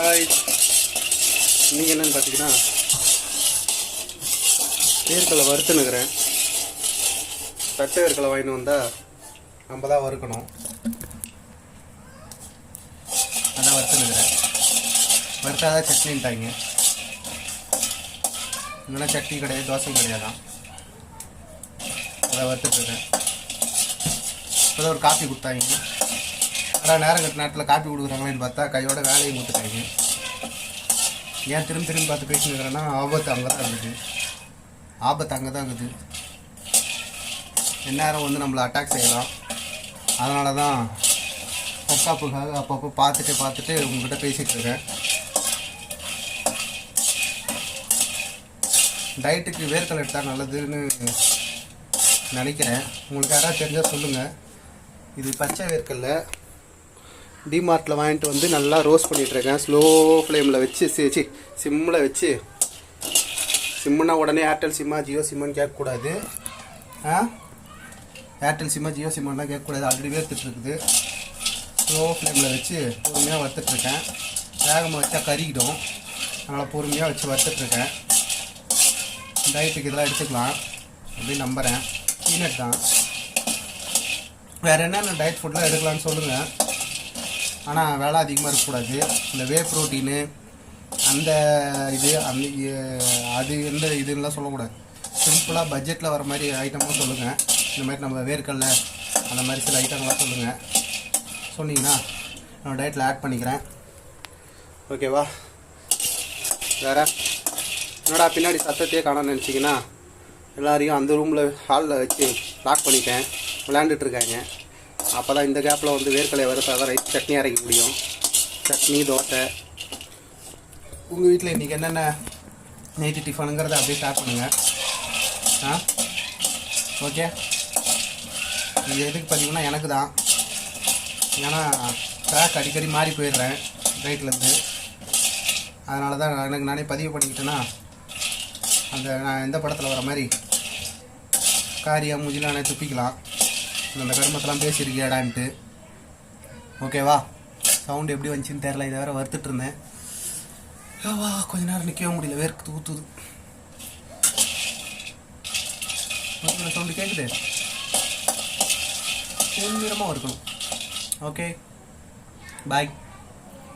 Hi, இன்றைக்கி என்னென்னு பார்த்தீங்கன்னா வேர்க்கடலை வறுத்துனுக்கிறேன். தட்டை வேர்க்கடலை வாங்கிட்டு வந்தால் நம்ம தான் வறுக்கணும். அதான் வறுத்துனுக்கிறேன். வறுத்தாதான் சட்னின்ட்டாங்க. இல்லைன்னா சட்னி கிடையாது, தோசை கிடையாதான். அதை வறுத்துட்ருக்கேன். இப்போ தான் ஒரு காப்பி கொடுத்தாங்க. அதான் நேரம் கட்ட நேரத்தில் காப்பி கொடுக்குறாங்களேன்னு பார்த்தா கையோட வேலையும் கொடுத்துட்டாங்க. ஏன் திரும்பி பார்த்து பேசினுக்கிறேன்னா ஆபத்து அங்கே தான் இருக்குது. ஆபத்து அங்கே தான் இருக்குது. எந்நேரம் வந்து நம்மளை அட்டாக் செய்யலாம். அதனால தான் தற்காப்புக்காக அப்பப்போ பார்த்துட்டு உங்கள்கிட்ட பேசிகிட்டு இருக்கேன். டயட்டுக்கு வேர்க்கடலை எடுத்தால் நல்லதுன்னு நினைக்கிறேன். உங்களுக்கு யாராவது தெரிஞ்சால் சொல்லுங்கள். இது பச்சை வேர்க்கடலை டிமார்ட்டில் வாங்கிட்டு வந்து நல்லா ரோஸ்ட் பண்ணிகிட்ருக்கேன். ஸ்லோ ஃப்ளேமில் வச்சு சிம்மில் வச்சு. சிம்முன்னா உடனே ஏர்டெல் சிம்மா ஜியோ சிம்மான்னு கேட்கக்கூடாது. ஏர்டெல் சிம்மா ஜியோ சிம்மான்லாம் கேட்கக்கூடாது. ஆல்ரெடி வேர்த்துட்ருக்குது. ஸ்லோ ஃப்ளேமில் வச்சு பொறுமையாக வறுத்துட்ருக்கேன். வேகமாக வச்சா கறிக்கிடும். அதனால் பொறுமையாக வச்சு வறுத்துட்ருக்கேன். டயட்டுக்கு இதெல்லாம் எடுத்துக்கலாம் அப்படின்னு நம்புகிறேன். பீனட் தான். வேறு என்னென்ன டயட் ஃபுட்லாம் எடுக்கலான்னு சொல்லுங்கள். ஆனால் வேலை அதிகமாக இருக்கக்கூடாது. இந்த வே ப்ரோட்டீனு அந்த அது எந்த இதுன்னெலாம் சொல்லக்கூடாது. சிம்பிளாக பட்ஜெட்டில் வர மாதிரி ஐட்டமாக சொல்லுங்கள். இந்த மாதிரி நம்ம வேர்க்கடலை அந்த மாதிரி சில ஐட்டங்கள்லாம் சொல்லுங்கள். சொன்னீங்கன்னா நான் டயட்டில் ஆட் பண்ணிக்கிறேன். ஓகேவா? வேறு என்னடா பின்னாடி சத்தத்தையே காணணும்னு நினச்சிங்கன்னா எல்லாரையும் அந்த ரூமில் ஹாலில் வச்சு லாக் பண்ணிட்டேன். விளையாண்டுட்ருக்காங்க. அப்போ தான் இந்த கேப்பில் வந்து வேர்க்கடலை வறுத்தா தான் ரைஸ் சட்னி அரைக்க முடியும். சட்னி, தோசை. உங்கள் வீட்டில் இன்றைக்கி என்னென்ன நைட்டு டிஃபனுங்கிறத அப்படியே ஷேர் பண்ணுங்கள். ஓகே. இது எதுக்கு பார்த்தீங்கன்னா எனக்கு தான். ஏன்னா ட்ராக் அடிக்கடி மாறி போயிடுறேன் ரைட்லேருந்து. அதனால தான் எனக்கு நானே பதிவு பண்ணிக்கிட்டேன்னா அந்த நான் எந்த படத்தில் வர மாதிரி காரியம் மூஞ்சிலாம் துப்பிக்கலாம். அந்த கருமத்தெல்லாம் பேசியிருக்கியாடான்ட்டு. ஓகேவா? சவுண்டு எப்படி வந்துச்சுன்னு தெரில. இதை வேறு வறுத்துட்ருந்தேன். வா கொஞ்ச நேரம் நிற்கவே முடியல, வேர்க்கு ஊற்றுது. சவுண்டு கேட்குது. பொன்னிறமாக இருக்கணும். ஓகே, பாய்.